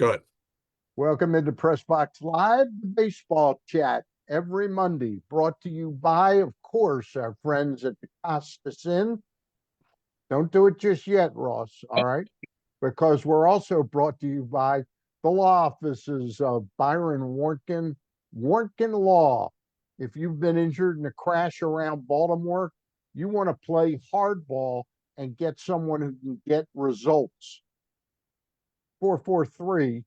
Good. Welcome into Press Box Live, the baseball chat every Monday, brought to you by, of course, our friends at the Costas Inn. Don't do it just yet, Ross, all right? Because we're also brought to you by the law offices of Byron Warnken, Warnken Law. If you've been injured in a crash around Baltimore, you want to play hardball and get someone who can get results. 443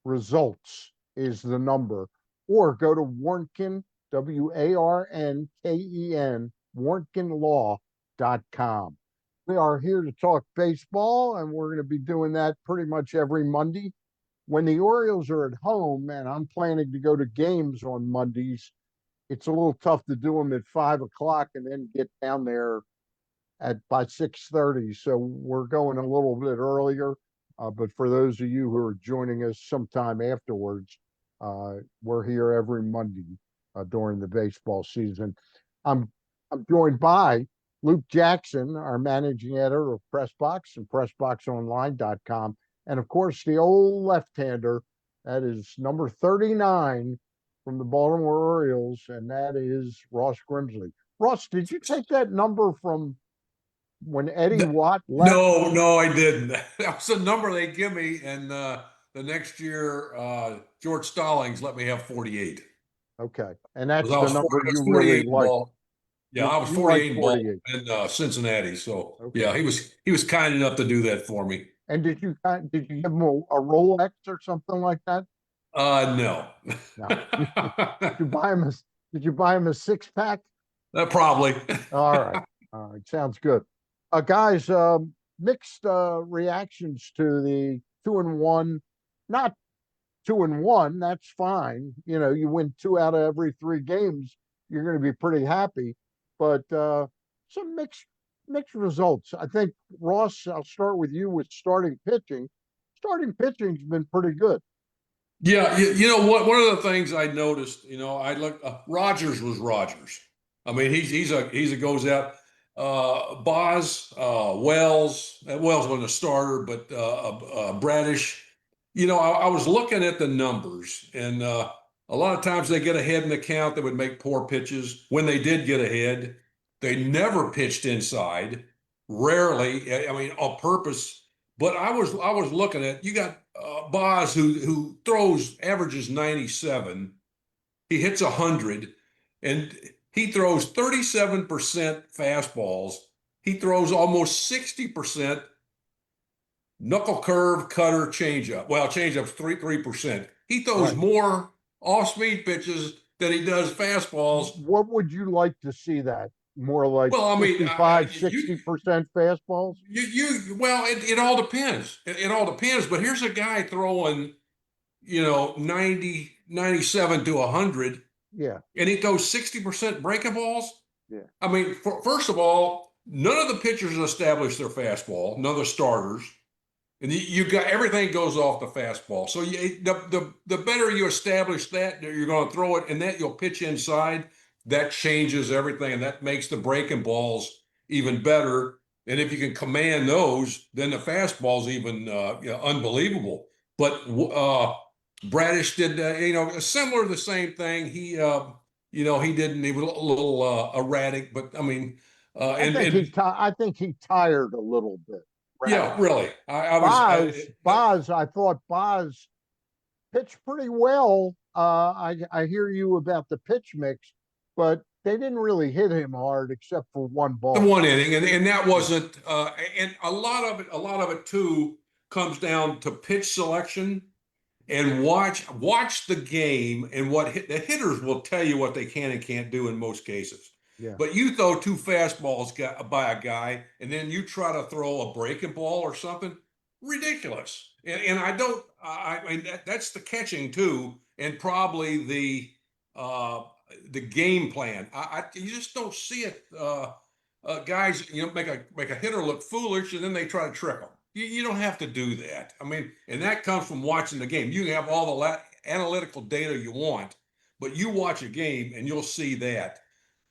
results is the number, or go to Warnken, Warnken, warnkenlaw.com. We are here to talk baseball, and we're going to be doing that pretty much every Monday. When the Orioles are at home, and I'm planning to go to games on Mondays, it's a little tough to do them at 5 o'clock and then get down there by 6:30. So we're going a little bit earlier. But for those of you who are joining us sometime afterwards, we're here every Monday during the baseball season. I'm joined by Luke Jackson, our managing editor of PressBox and PressBoxOnline.com, and of course the old left-hander, that is number 39 from the Baltimore Orioles, and that is Ross Grimsley. Ross, did you take that number from when Eddie Watt left? No, I didn't. That was the number they give me, and the next year, George Stallings let me have 48. Okay, and that's the number you 48 really like. Yeah, I was You 48 like 48. in Cincinnati. So Okay. yeah, he was kind enough to do that for me. And did you give him a Rolex or something like that? No. No. Did you buy him a six pack? Probably. All right. All right. Sounds good. Guys, mixed reactions to the 2-1. Not 2-1. That's fine. You know, you win 2 out of every 3 games, you're going to be pretty happy. But some mixed results. I think, Ross, I'll start with you with starting pitching. Starting pitching's been pretty good. Yeah, you know what? One of the things I noticed, I look. Rogers was Rogers. I mean, he's a goes out. Baz, Wells. Wells wasn't a starter, but Bradish. I was looking at the numbers, and a lot of times they get ahead in the count. They would make poor pitches. When they did get ahead, they never pitched inside. Rarely, I mean, on purpose. But I was looking at, you got Baz who averages 97. He hits 100, and he throws 37% fastballs. He throws almost 60% knuckle curve, cutter, changeup. Well, changeup's 3%. He throws more off-speed pitches than he does fastballs. What would you like to see that? More like, well, I mean, 60% fastballs? It all depends. It all depends. But here's a guy throwing, 90, 97 to 100. Yeah. And he throws 60% breaking balls. Yeah. I mean, first of all, none of the pitchers establish their fastball, none of the starters. And you got everything goes off the fastball. So the better you establish that you're going to throw it and that you'll pitch inside, that changes everything, and that makes the breaking balls even better. And if you can command those, then the fastball's even unbelievable. But Bradish did similar to the same thing. He he didn't. He was a little erratic, but I mean, I think he tired a little bit. Yeah, really. I thought Baz pitched pretty well. I hear you about the pitch mix, but they didn't really hit him hard except for one ball. The one inning, and that wasn't. And a lot of it too comes down to pitch selection and watch the game, and the hitters will tell you what they can and can't do in most cases. Yeah. But you throw 2 fastballs by a guy, and then you try to throw a breaking ball or something, ridiculous. And I mean, that's the catching too, and probably the game plan. You just don't see it. Guys, make a hitter look foolish, and then they try to trick them. You don't have to do that. I mean, and that comes from watching the game. You can have all the analytical data you want, but you watch a game and you'll see that.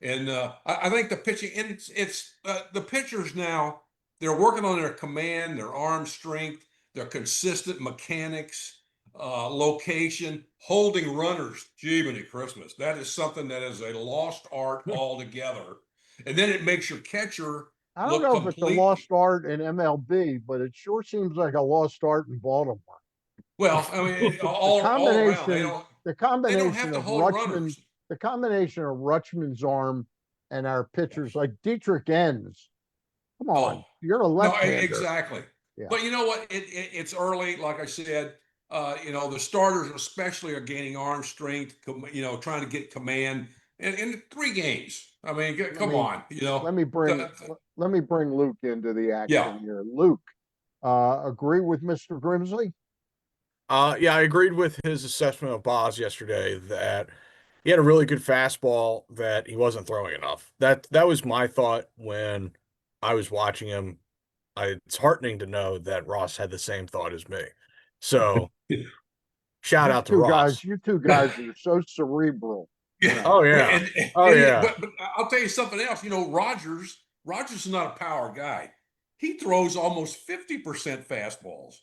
And I think the pitching, and it's the pitchers now, they're working on their command, their arm strength, their consistent mechanics. location, holding runners. Jiminy Christmas. That is something that is a lost art altogether. And then it makes your catcher I don't look know if it's a complete. lost art in MLB, but it sure seems like a lost art in Baltimore. Well, I mean, The all around. combination, the They don't combination have to of hold Rutschman, runners. the combination of Rutschman's arm and our pitchers like Dietrich Enns. Come on, Oh, you're a no, left-hander. exactly. Yeah, But you know what? It's early, like I said. The starters especially are gaining arm strength. Trying to get command in 3 games. I mean, let come me on. let me bring let me bring Luke into the Yeah. action here. Luke, agree with Mr. Grimsley? Yeah, I agreed with his assessment of Baz yesterday that he had a really good fastball that he wasn't throwing enough. That was my thought when I was watching him. It's heartening to know that Ross had the same thought as me. So shout out to Ross. You two guys are so cerebral. You Yeah. know, Oh Well, yeah. And, Oh yeah. but I'll tell you something else. Rogers is not a power guy. He throws almost 50% fastballs,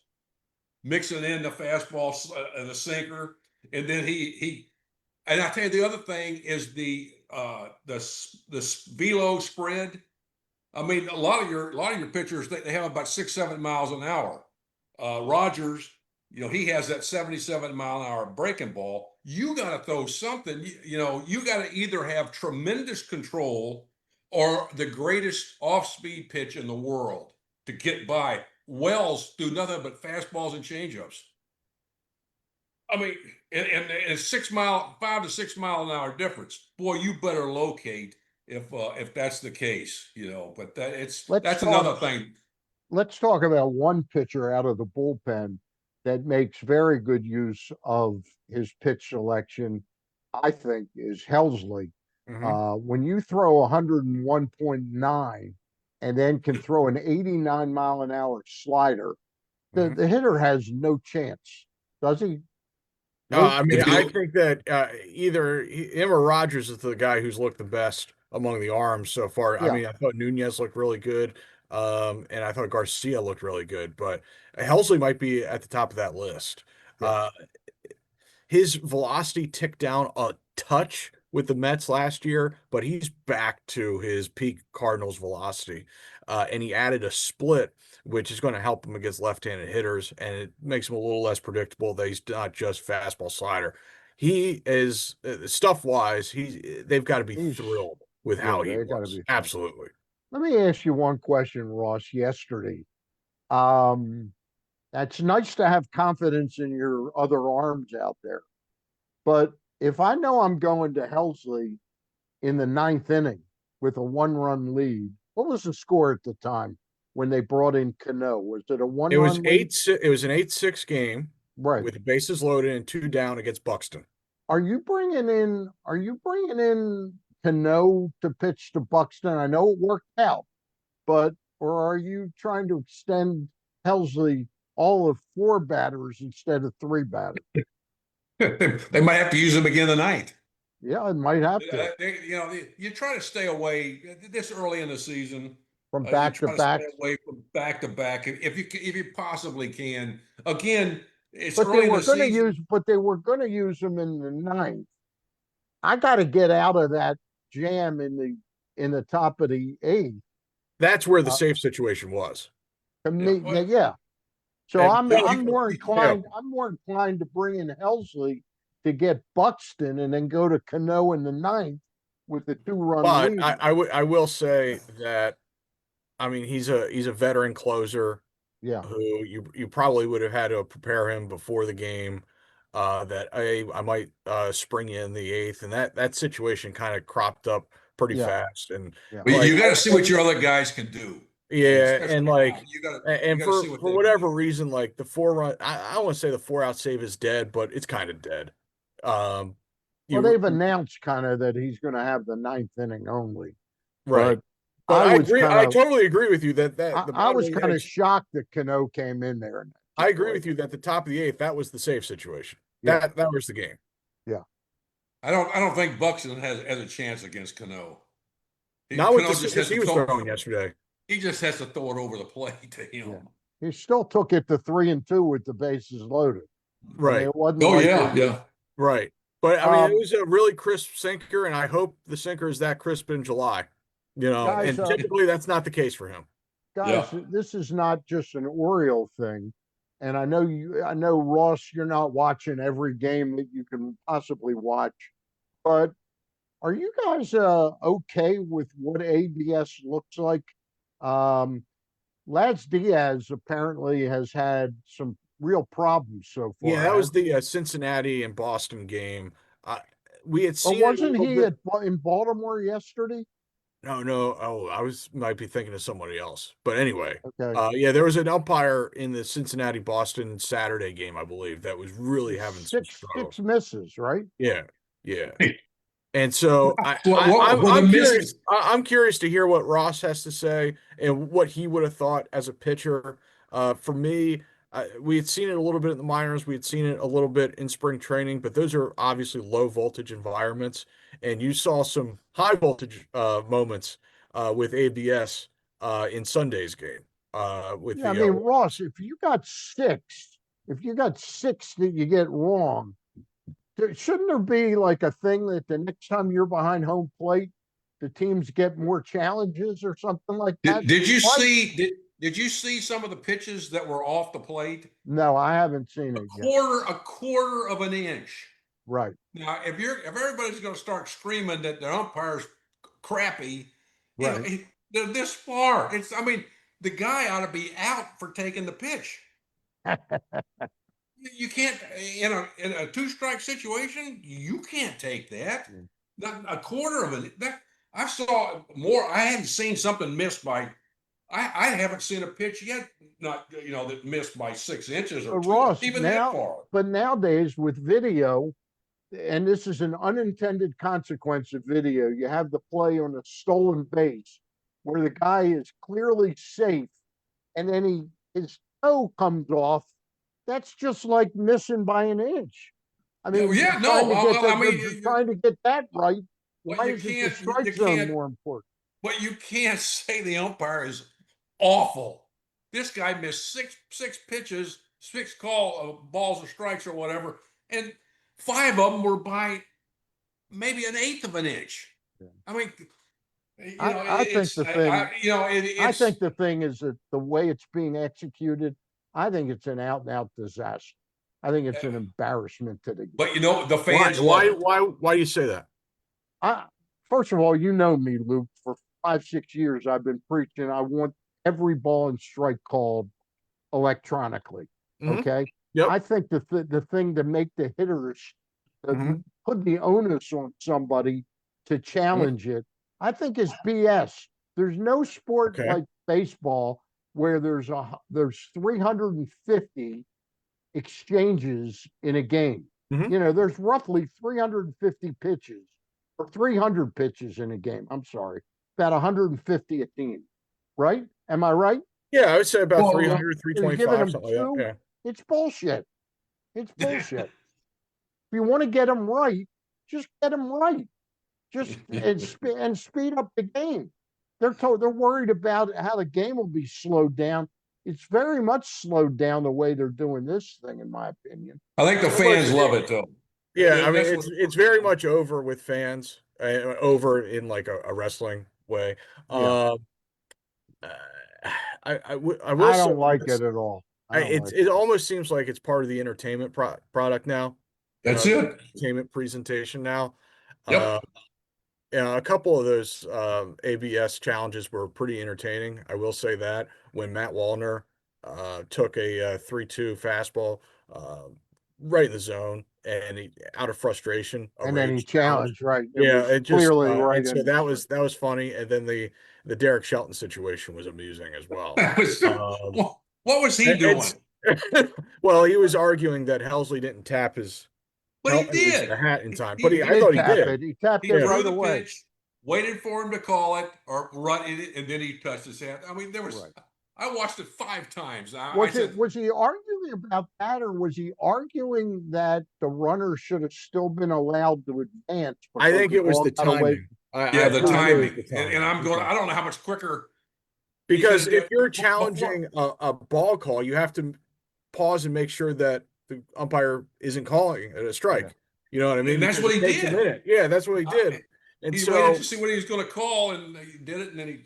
mixing in the fastball and the sinker, and then he. And I tell you, the other thing is the velo spread. I mean, a lot of your pitchers they have about 6-7 miles an hour. Rogers, he has that 77-mile-an-hour breaking ball. You got to throw something. You got to either have tremendous control or the greatest off-speed pitch in the world to get by. Wells do nothing but fastballs and changeups. I mean, and 5 to 6 mile an hour difference. Boy, you better locate if that's the case, But let's that's talk another thing. let's talk about one pitcher out of the bullpen that makes very good use of his pitch selection. I think is Helsley. Hmm. When you throw 101.9 and then can throw an 89-mile-an-hour slider, the, Hmm. the hitter has no chance, does he? Luke, I mean, If I you think that either him or Rogers is the guy who's looked the best among the arms so far. I yeah, mean, I thought Nunez looked really good, and I thought Garcia looked really good, but Helsley might be at the top of that list. yeah. Uh, his velocity ticked down a touch with the Mets last year, but he's back to his peak Cardinals velocity. And he added a split, which is going to help him against left-handed hitters, and it makes him a little less predictable that he's not just fastball slider. He is stuff-wise, they've got to be He's thrilled with yeah, how he they got to was. be thrilled. Absolutely. Let me ask you one question, Ross. Yesterday, um, that's nice to have confidence in your other arms out there. But if I know I'm going to Helsley in the ninth inning with a 1-run lead, what was the score at the time when they brought in Cano? Was it a one It was run lead? 8 it was an 8-6 game Right. with the bases loaded and 2 down against Buxton. Are you bringing in Cano to pitch to Buxton? I know it worked out, but or are you trying to extend Helsley all of 4 batters instead of 3 batters? they might have to use him again tonight. Yeah, it might have to You try to stay away this early in the season. from You back to try to stay back. away from back to back if you possibly can. Again, it's But they early in were the going to season. use, but they were going to use him in the ninth. I got to get out of that jam in the top of the eighth. That's where the Uh, safe situation was. to Yeah, me, well, yeah. So And I'm more yeah, inclined. I'm more inclined to bring in Helsley to get Buxton and then go to Cano in the ninth with the 2-run but lead. I will say that I mean he's a veteran closer Yeah, who you probably would have had to prepare him before the game. That I might spring you in the eighth, and that situation kind of cropped up pretty yeah, fast. And yeah. but like you got to see what your other guys can do, and yeah, especially and now, like you and got to see what for they can whatever do. reason, like the 4 run, I don't want to say the 4 out save is dead, but it's kind of dead. Um, Well, you they've announced kind of that he's going to have the ninth inning only, right. but But I I was agree. kind I of totally agree with you that the I bottom of was the kind of eighth. shocked that Cano came in there in that I agree with situation. you that the top of the eighth, that was the safe situation. Yeah, That was the game. yeah. I don't think Buxton has a chance against Cano. Not with the Cano just singles has to he was throw. throwing yesterday. He just has to throw it over the plate to Yeah. him. He still took it to 3-2 with the bases loaded. I mean, Right. it wasn't Oh like yeah, it, yeah. Right. But I mean, it um, was a really crisp sinker, and I hope the sinker is that crisp in July. guys, And typically that's not the case for him. Yeah. this is not just an Oriole thing. And I know Ross, you're not watching every game that you can possibly watch, but are you guys okay with what ABS looks like? Um, Lance Diaz apparently has had some real problems so Yeah, far, that was hasn't he? the Cincinnati and Boston game. Uh, we had Or seen it a wasn't little he bit. in Baltimore yesterday? No, no. Oh, I was might be thinking of somebody else. But anyway, Okay. yeah, there was an umpire in the Cincinnati Boston Saturday game, I believe, that was really having some Six struggles. misses, right? Yeah, yeah. And so Well, the I'm misses. curious. I'm curious to hear what Ross has to say and what he would have thought as a pitcher. For me, we had seen it a little bit in the minors. We had seen it a little bit in spring training, but those are obviously low voltage environments. And you saw some high voltage moments with ABS in Sunday's game with Yeah, I the mean, Ross, if you got six that you get wrong, shouldn't there be like a thing that the next time you're behind home plate, the teams get more challenges or something like that? Did you Why? see did you see some of the pitches that were off the plate? No, I haven't seen A it yet. quarter of an inch. Right. Now, if everybody's going to start screaming that the umpire's crappy, Right. they're this far. I mean, the guy ought to be out for taking the pitch. You can't in a two strike situation. You can't take that. Not a quarter of it. That I saw more. I hadn't seen something missed by. I haven't seen a pitch yet. Not that missed by 6 inches or two, Ross, even that now, far. but nowadays with video, and this is an unintended consequence of video, you have the play on a stolen base where the guy is clearly safe and then his toe comes off. That's just like missing by an inch. I Yeah, mean, yeah, no. Well, I they're mean, trying to get that right. but Why you isn't the can't. strike You zone can't. more important? But you can't say the umpire is awful. This guy missed six pitches, six balls or strikes or whatever, and five of them were by maybe an eighth of an inch. Yeah. I mean, I think the thing I it's. think the thing is that the way it's being executed, I think it's an out and out disaster. I think it's an embarrassment to the game. But the why fans love why it. why do you say that? I First of all, you know me, Luke. For 5, 6 years, I've been preaching. I want every ball and strike called electronically. Hmm. Okay. Yep. I think the thing to make the hitters Hmm. put the onus on somebody to Hmm. challenge it, I think is BS. There's no sport Okay. like baseball where there's 350 exchanges in a game. Hmm. There's roughly 350 pitches or 300 pitches in a game. I'm sorry, about 150 a team, right? Am I right? Yeah, I would say about Well, 300, You're giving 325, them something like two. that. It's bullshit. It's bullshit. If you want to get them right, just get them right. Just and speed up the game. They're worried about how the game will be slowed down. It's very much slowed down the way they're doing this thing, in my opinion. I think the Yeah. Well, fans love it though. yeah, I mean That's what. it's very much over with fans, over in like a wrestling way. Yeah, Um, I will I say don't like this. it at all. I don't like It almost seems like it's part of the entertainment product now, That's the it. entertainment presentation now. Uh, Yep. yeah, a couple of those ABS challenges were pretty entertaining. I will say that when Matt Wallner took a 3-2 fastball uh, right in the zone and out of frustration, a And then he rage challenge. challenged, right? It Yeah, was it just clearly right and so in the strike. that was funny. And then the Derek Shelton situation was amusing as well. What was he doing? It's well, he was arguing that Helsley didn't tap But he his did. hat in time, but He I did thought he tap did. it. He tapped He it Yeah. threw right the away. pitch, waited for him to call it or run it, and then he touched his hand. I mean, there was. Right. I watched it 5 times. I Was said, he arguing about that, or was he arguing that the runner should have still been allowed to advance I because think the it was ball the got away? timing. I yeah, I'm the pretty sure it was timing, the and timing. I'm going. Okay. I don't know how much quicker Because because if you're before. challenging a ball call, you have to pause and make sure that the umpire isn't calling it a strike. Yeah. You know what I mean? And that's Because what it he takes a did. minute. Yeah, that's what he did. And He waited so to see what he was going to call, and he did it, and then he.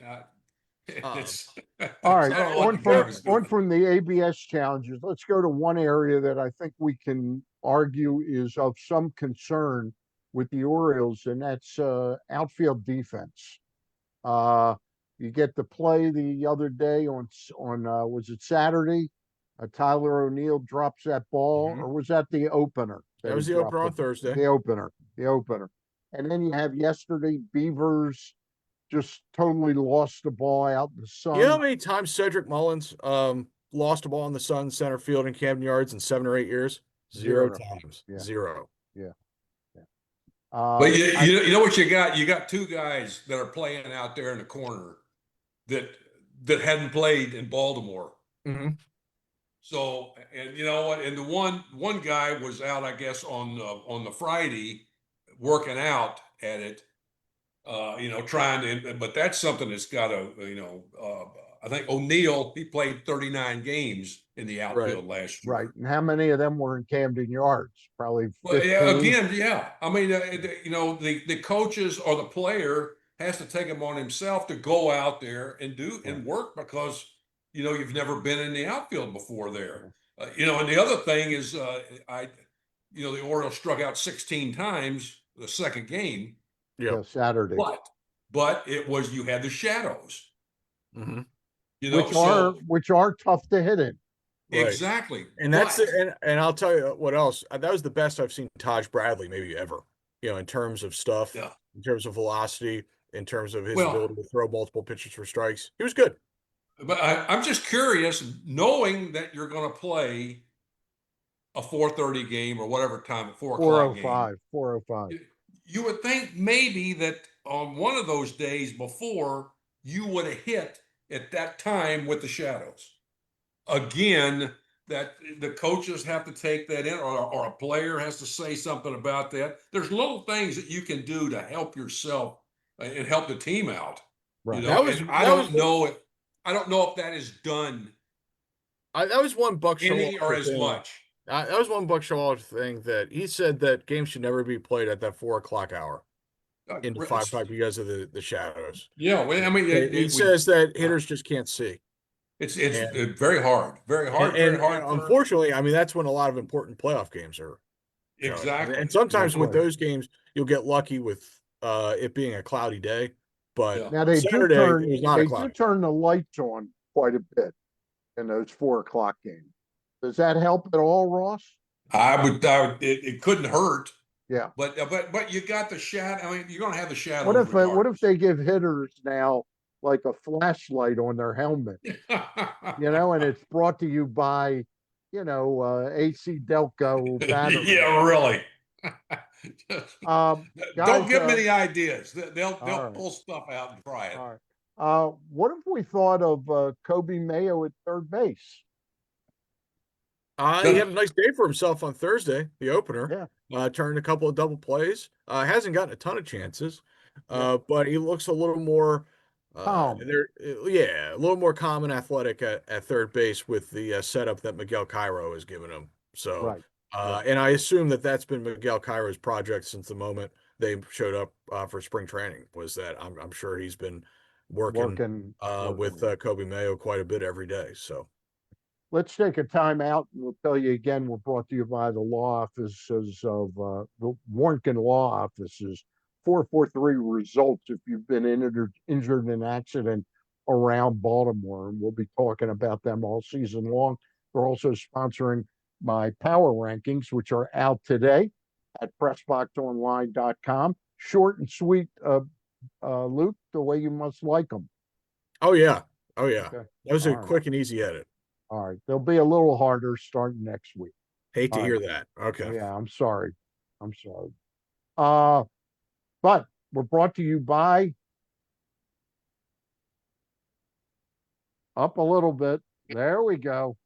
It's, All I right, don't know what on the guy from was on doing. from the ABS challenges, let's go to one area that I think we can argue is of some concern with the Orioles, and that's outfield defense. Uh, you get to play the other day on was it Saturday? Tyler O'Neill drops that ball, Mhm. or was that the opener that that he was the dropped opener on Thursday. the opener, the opener, and then you have yesterday Beavers just totally lost the ball out in the You know how sun. many times Cedric Mullins lost a ball in the sun center field in Camden Yards in 7 or 8 years? Zero Zero. times. Yeah, Zero. yeah, yeah. But I you know what you got? You got two guys that are playing out there in the corner that hadn't played in Baltimore. Mhm. So, and you know what? And the one guy was out, I guess, on the Friday, working out at it. Trying to, but that's something that's got to, I think O'Neill, he played 39 games in the Right. outfield last right. year. And how many of them were in Camden Yards? Probably Well, yeah, 15. again, yeah. I mean, the coaches or the player has to take him on himself to go out there and do Right. and work because you've never been in the outfield before there. Yeah. And the other thing is, the Orioles struck out 16 times the second game, Yep. Yeah, Saturday, but it was you had the shadows, Mhm. so which are tough to hit in. Right. exactly. And that's and I'll tell you what else. That was the best I've seen Taj Bradley maybe ever. In terms of stuff, Yeah. in terms of velocity, in terms of his Well, ability to throw multiple pitches for strikes. He was good. but I'm just curious, knowing that you're going to play a 4:30 game or whatever time, at 4 o'clock game. 405, 405. You would think maybe that on one of those days before you would have hit at that time with the shadows. Again, that the coaches have to take that in, or a player has to say something about that. There's little things that you can do to help yourself and help the team out. Right. And I don't know if that is done That was one Buck any or Showalter as thing. much. That was one Buck Showalter thing that he said that games should never be played at that 4 o'clock hour into It's- 5 o'clock because of the shadows. Yeah, well, I mean, He says that hitters just can't see. it's And very hard, very hard, very hard. unfortunately, I mean, that's when a lot of important playoff games are shown. Exactly. And sometimes No with question. those games, you'll get lucky with it being a cloudy day. But Yeah. Now they Saturday, it was not a do cloudy. turn the lights on quite a bit in those 4 o'clock games. Does that help at all, Ross? It couldn't hurt, Yeah. but you got the shadow. I mean, you're going to have the shadows What if regardless. they give hitters now like a flashlight on their helmet, and it's brought to you by, AC Delco battery. Yeah, really. Guys, Don't give them any ideas. They'll all right. pull stuff out and try it. All right. What if we thought of Kobe Mayo at third base? He had a nice day for himself on Thursday, the opener. Yeah. Turned a couple of double plays. Hasn't gotten a ton of chances, Yeah. but he looks a little more Calm. a little more calm and athletic at third base with the setup that Miguel Cairo has given him. So, Right. and I assume that's been Miguel Cairo's project since the moment they showed up for spring training. Was that I'm sure he's been working with Kobe Mayo quite a bit every day. So. Let's take a time out, and we'll tell you again, we're brought to you by the law offices of the Warnken Law Offices, 443 results if you've been injured in an accident around Baltimore. And we'll be talking about them all season long. We're also sponsoring my power rankings, which are out today at PressBoxOnline.com. Short and sweet, Luke, the way you must like them. Oh, yeah. Oh, yeah. Okay. That was a All quick and easy edit. All right. They'll be a little harder starting next week. Hate to All hear right. that. Okay. Yeah, I'm sorry. But we're brought to you by up a little bit. There we go.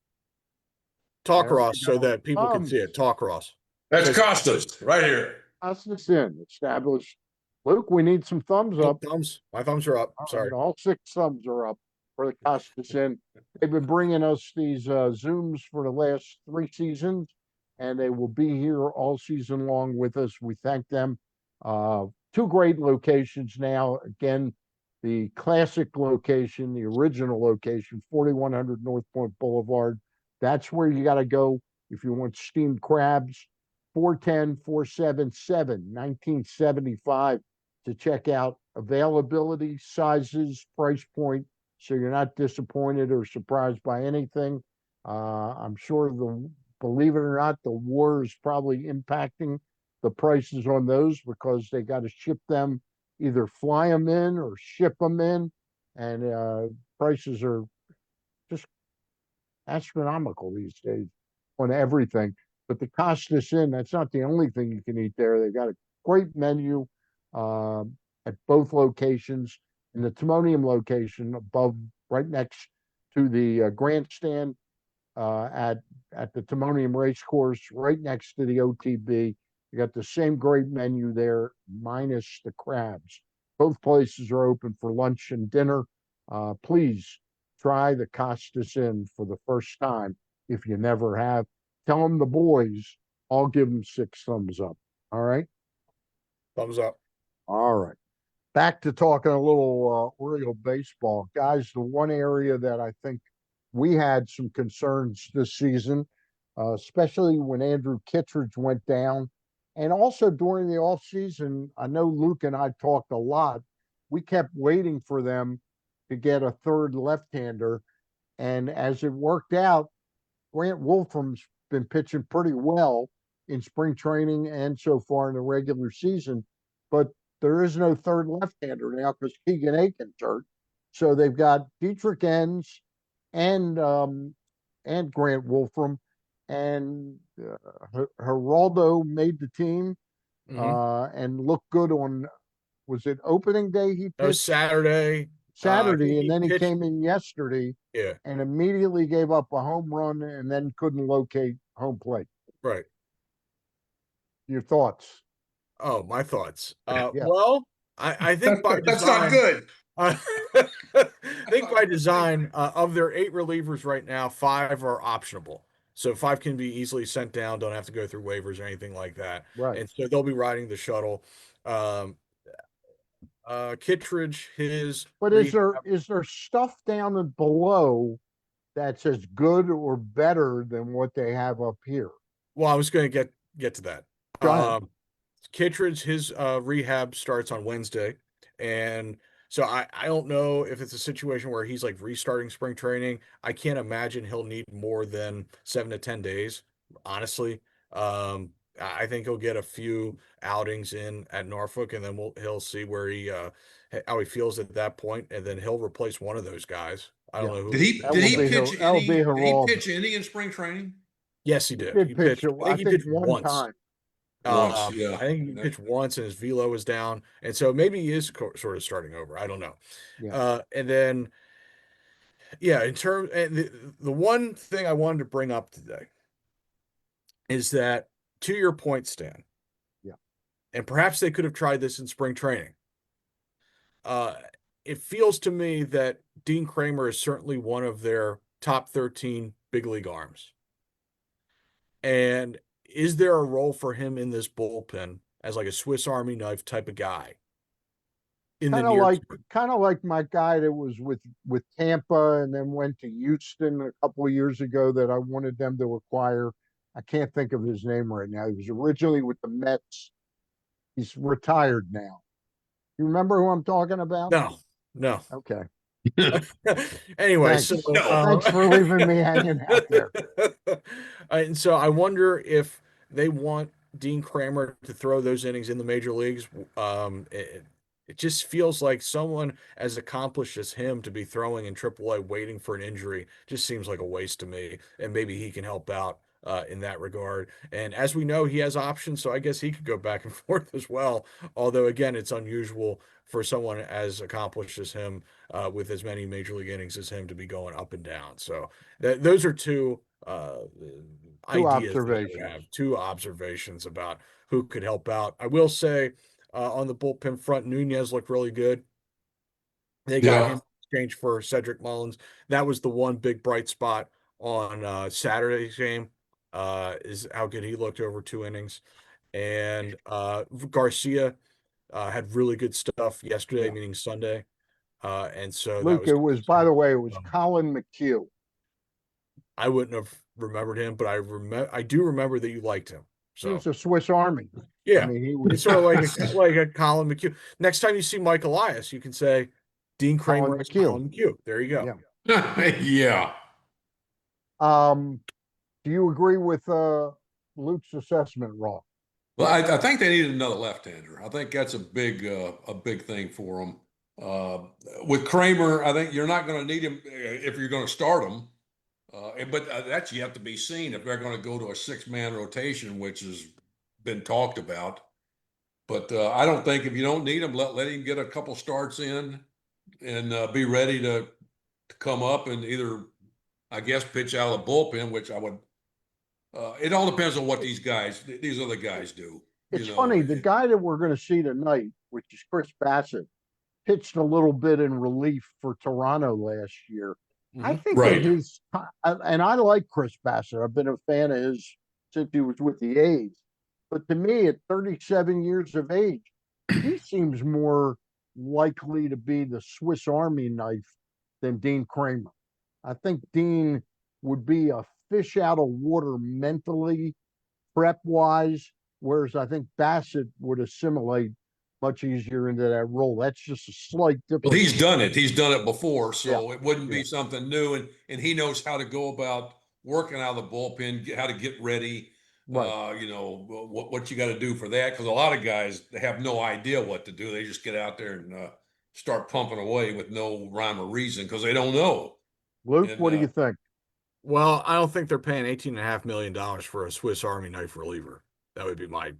Talk, There we Ross, so go. that people can see it. Talk, Ross. That's Costas right here. Costas in established. Luke, we need some thumbs up. Thumbs. My thumbs are up. All Sorry. right, all 6 thumbs are up for the Costas in. They've been bringing us these Zooms for the last 3 seasons. and they will be here all season long with us. We thank them. Two great locations now. Again, the classic location, the original location, 4100 North Point Boulevard. That's where you got to go if you want steamed crabs. 410-477-1975 to check out availability, sizes, price point, so you're not disappointed or surprised by anything. I'm sure believe it or not, the war is probably impacting the prices on those because they got to ship them, either fly them in or ship them in, and prices are just astronomical these days on everything. But the Costas Inn, that's not the only thing you can eat there. They got a great menu uh, at both locations. In the Timonium location, above, right next to the grandstand, at the Timonium Racecourse, right next to the OTB. You got the same great menu there, minus the crabs. Both places are open for lunch and dinner. Please try the Costas Inn for the first time if you never have. Tell them the boys. I'll give them 6 thumbs up. All right. Thumbs up. All right. Back to talking a little Oriole baseball, guys. The one area that I think we had some concerns this season, especially when Andrew Kittredge went down, and also during the off season. I know Luke and I talked a lot. We kept waiting for them to get a third left-hander, and as it worked out, Grant Wolfram's been pitching pretty well in spring training and so far in the regular season, but there is no third left-hander now because Keegan Aiken's hurt. So they've got Dietrich Enns and Grant Wolfram, and Geraldo made the team and looked good on, was it opening day he That was pitched? Saturday. I think Saturday, and then he pitched. came in yesterday Yeah, and immediately gave up a home run and then couldn't locate home plate. right. Your thoughts? Oh, my thoughts. Yeah. Well, I think by That's not design, good. I think by design, of their 8 relievers right now, 5 are optionable. So 5 can be easily sent down, don't have to go through waivers or anything like that. Right. And so they'll be riding the shuttle. Um, Kittredge, his But re is there stuff down and below that's as good or better than what they have up here? well, I was going to get to that. Go ahead. Kittredge, his rehab starts on Wednesday, and so I don't know if it's a situation where he's like restarting spring training. I can't imagine he'll need more than 7 to 10 days, honestly. I think he'll get a few outings in at Norfolk, and then he'll see where how he feels at that point, and then he'll replace one of those guys. I don't Yeah. know who Did he'll he pick. That did will he be pitch that'll be any? Did he Geraldo. pitch any in spring training? Yes, he He did. did He pitch pitched. it, I I think he think, pitched one once. time. Once, yeah. I think he pitched once and his velo was down, and so maybe he is sort of starting over. I don't know. Yeah. And then, yeah, in terms, and the one thing I wanted to bring up today is that, to your point, Stan, Yeah. and perhaps they could have tried this in spring training. Uh, it feels to me that Dean Kramer is certainly one of their top 13 big league arms. And is there a role for him in this bullpen as like a Swiss Army knife type of guy in the Kind of near like term? kind of like my guy that was with Tampa and then went to Houston a couple of years ago that I wanted them to acquire. I can't think of his name right now. He was originally with the Mets. He's retired now. You remember who I'm talking about? No, no. Okay. Anyway, so Thanks. No. Thanks for leaving me hanging out there. and so I wonder if they want Dean Kramer to throw those innings in the major leagues. It just feels like someone as accomplished as him to be throwing in AAA, waiting for an injury, just seems like a waste to me. And maybe he can help out in that regard. And as we know, he has options, so I guess he could go back and forth as well. Although again, it's unusual for someone as accomplished as him, with as many major league innings as him, to be going up and down. So those are two Two ideas that I would observations. have, 2 observations about who could help out. I will say, on the bullpen front, Nunez looked really good. They got Yeah. him exchanged for Cedric Mullins. That was the one big bright spot on Saturday's game. is how good he looked over 2 innings. And Garcia had really good stuff yesterday, Yeah. meaning Sunday. And so that Luke, was it good was, to by see. the way, it was Um, Colin McHugh. I wouldn't have remembered him, but I do remember that you liked him. He So was a Swiss Army. I yeah, mean, he it's was sort of like a Colin McHugh. Next time you see Mike Elias, you can say Dean Colin Kramer as McHugh. Colin McHugh. There you go. Yeah. Yeah. Um, do you agree with Luke's assessment, Raw? Well, I think they needed another left-hander. I think that's a big thing for them. Uh, with Kramer, I think you're not going to need him if you're going to start him. But that's yet to be seen if they're going to go to a 6-man rotation, which has been talked about. But I don't think if you don't need him, let him get a couple starts in and be ready to come up and either, I guess, pitch out of the bullpen, which I would. It all depends on what these other guys do. It's funny, the guy that we're going to see tonight, which is Chris Bassett, pitched a little bit in relief for Toronto last year. I think at Right. his, and I like Chris Bassett. I've been a fan of his since he was with the A's. But to me, at 37 years of age, he seems more likely to be the Swiss Army knife than Dean Kramer. I think Dean would be a fish out of water mentally, prep wise, whereas I think Bassett would assimilate much easier into that role. That's just a slight Well, difference. he's done it. He's done it before, Yeah, so it wouldn't yeah, be something new. And he knows how to go about working out of the bullpen, how to get ready. right. What you got to do for that, because a lot of guys have no idea what to do. They just get out there and start pumping away with no rhyme or reason because they don't know. Luke, And what do you think? Well, I don't think they're paying $18.5 million for a Swiss Army knife reliever. That would be my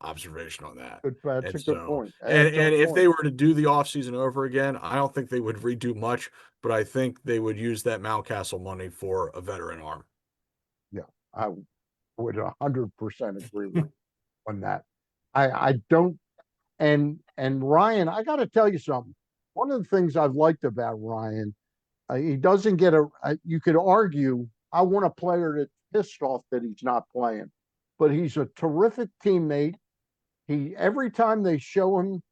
observation on that. Good, that's And a good so, point. and Excellent and if point. they were to do the offseason over again, I don't think they would redo much, but I think they would use that Mountcastle money for a veteran arm. Yeah, I would 100% agree with you on that. I don't, and Ryan, I got to tell you something. One of the things I've liked about Ryan, he doesn't get you could argue, I want a player that's pissed off that he's not playing, but he's a terrific teammate. Every time they show him,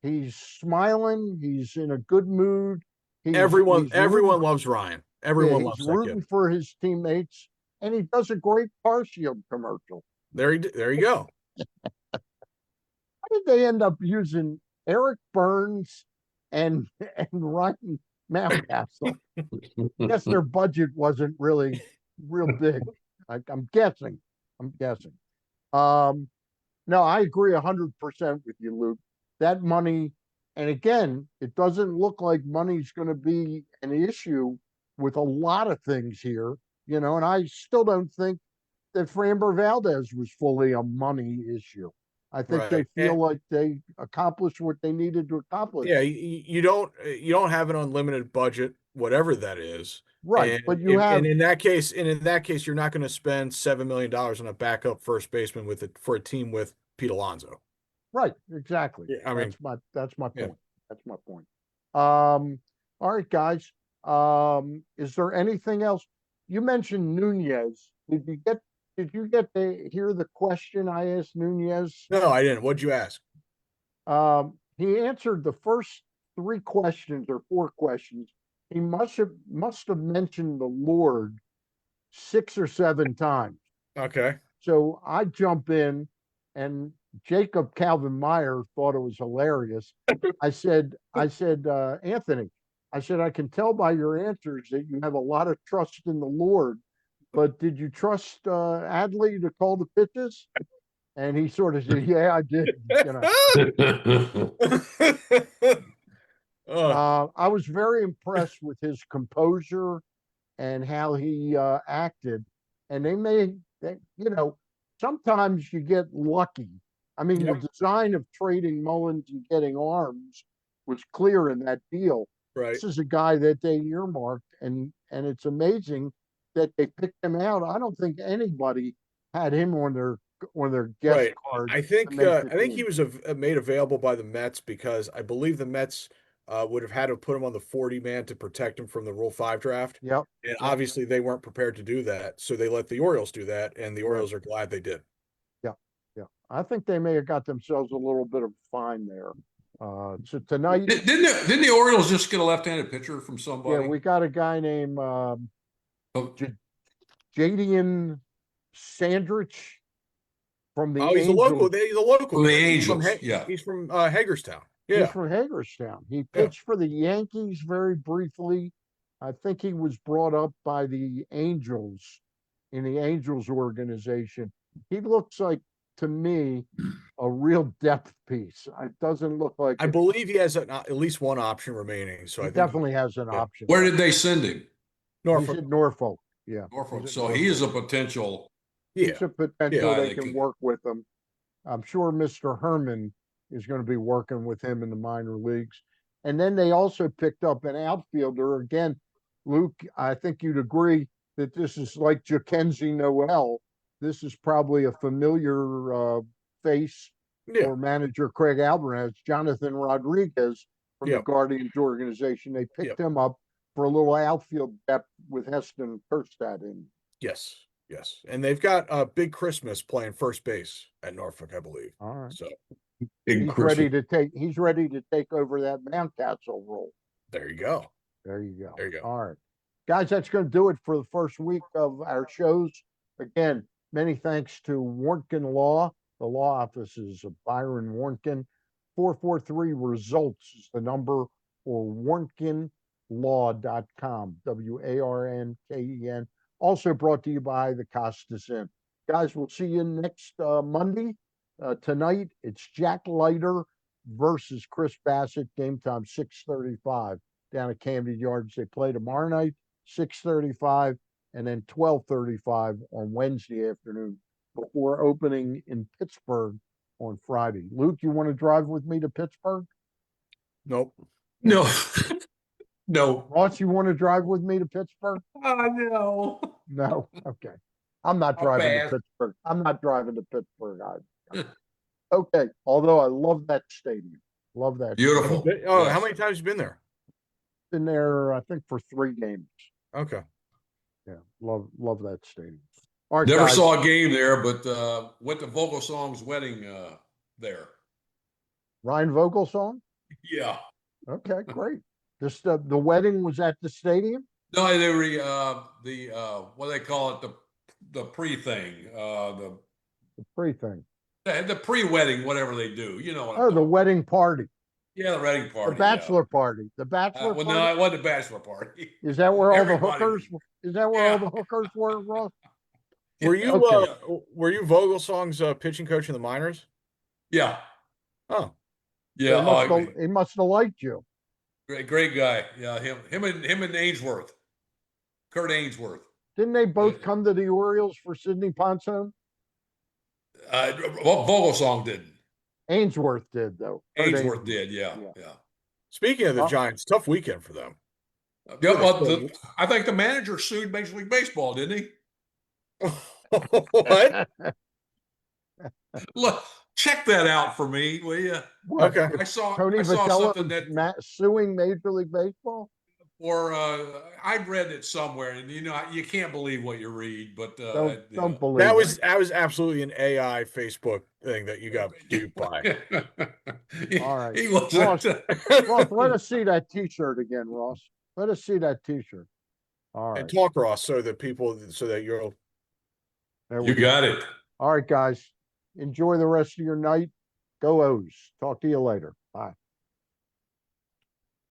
he's smiling, he's in a good mood. Everyone, He's rooting, everyone loves Ryan. yeah, Everyone he's loves that kid. rooting for his teammates, and he does a great car shield commercial. There you go. How did they end up using Eric Burns and and Ryan Mountcastle? I guess their budget wasn't really real big. I'm guessing. I'm guessing. Um, no, I agree 100% with you, Luke. That money, and again, it doesn't look like money's going to be an issue with a lot of things here, and I still don't think that Framber Valdez was fully a money issue. I think they Right. feel like they accomplished what they needed to accomplish. Yeah, you don't have an unlimited budget, whatever that is. Right. And But you if and have, in that case, you're not going to spend $7 million on a backup first baseman for a team with Pete Alonso. right, exactly. Yeah, I mean, That's my yeah. point. That's my point. All right, guys. Is there anything else? You mentioned Nunez. Did you get to hear the question I asked Nunez? No, I didn't. What'd you ask? He answered the first three questions or four questions. He must have mentioned the Lord 6 or 7 times. Okay. So I jump in, and Jacob Calvin Meyer thought it was hilarious. I said, Anthony, I said, I can tell by your answers that you have a lot of trust in the Lord, but did you trust Adley to call the pitches? And he sort of said, yeah, I did. Oh, I was very impressed with his composure and how he acted. And sometimes you get lucky. I mean, the yep. design of trading Mullins and getting arms was clear in that deal. Right. This is a guy that they earmarked, and it's amazing that they picked him out. I don't think anybody had him on their guest Right. card I to think make uh, the I think he team. was made available by the Mets because I believe the Mets would have had to put him on the 40-man to protect him from the Rule 5 draft. Yep. And obviously they weren't prepared to do that. So they let the Orioles do that, and the Orioles are glad they did. Yeah. Yeah. I think they may have got themselves a little bit of fine there. So tonight, Didn't the Orioles just get a left-handed pitcher from yeah, somebody? we got a guy named Oh, Jadian Sandrich from the Oh, he's a Angels. local. He's a local. From the kid. Angels, yeah. He's from Hagerstown. He's Yeah. from Hagerstown. He pitched for the Yankees very briefly. I think he was brought up by the Angels in the Angels organization. He looks like, to me, a real depth piece. It doesn't look like I believe he has at least one option remaining. So he I think definitely has an yeah. option. Where did they send him? He's Norfolk. at Norfolk. Yeah. Norfolk. He's at So Norfolk. he is a potential. Yeah. He's a potential Yeah, they they can could- work with him. I'm sure Mr. Herman is going to be working with him in the minor leagues. And then they also picked up an outfielder. Again, Luke, I think you'd agree that this is like Jackenzie Noel. This is probably a familiar face Yeah. for manager Craig Alvarez, Jonathan Rodriguez from the Yep. Guardians organization. They picked him up for a little outfield depth with Heston Kjerstad in. Yes. Yes. And they've got Big Christmas playing first base at Norfolk, I believe. All right. So He's ready to take over that Mountcastle role. there you go. There you go. There you go. All right. Guys, that's going to do it for the first week of our shows. Again, many thanks to Warnken Law. The law offices of Byron Warnken. 443 results is the number, or warnkenlaw.com. WARNKEN. Also brought to you by the Costas Inn. Guys, we'll see you next Monday. Tonight, it's Jack Leiter versus Chris Bassett. Game time 6:35 down at Camden Yards. They play tomorrow night, 6:35, and then 12:35 on Wednesday afternoon before opening in Pittsburgh on Friday. Luke, you want to drive with me to Pittsburgh? Nope. No. No. Ross, you want to drive with me to Pittsburgh? No. No. Okay. I'm not How driving to bad? Pittsburgh. I'm not driving to Pittsburgh either. Okay. Although I love that stadium. Love that. Beautiful. Oh, Yes. how many times have you been there? Been there, I think, for 3 games. Okay. Yeah. Love that stadium. All right, Never guys. saw a game there, but went to Vogelsong's wedding there. Ryan Vogelsong? Yeah. Okay, great. Just the wedding was at the stadium? No, they were the what do they call it, the pre-thing, The pre-thing. the pre-wedding, whatever they do. You know what? Oh, the wedding party. Yeah, the wedding party. The bachelor party. The bachelor Well, party. no, it wasn't a bachelor party. Is that where all the Everybody- hookers? Is that where all Yeah. the hookers were, Ross? Were you Okay. were you Vogelsong's pitching coach in the minors? Yeah. Oh, Yeah. He must have liked you. Great guy. Yeah, him and Ainsworth. Kurt Ainsworth. Didn't they both come to the Orioles for Sidney Ponson? Vogelsong didn't. Ainsworth did, though. Kurt Ainsworth did, yeah. speaking of the Oh. Giants, tough weekend for them. Yeah, well, I think the manager sued Major League Baseball, didn't he? What? Look, check that out for me, will you? What? Okay. I saw Tony something that, Vitello suing Major League Baseball? or I read it somewhere, and you can't believe what you read, but Don't believe That it. was absolutely an AI Facebook thing that you got duped by. All right. He was Ross, Ross, let us see that T-shirt again, Ross. Let us see that T-shirt. All And right. talk, Ross, so that you'll. There we You go. got it. All right, guys. Enjoy the rest of your night. Go O's. Talk to you later. Bye.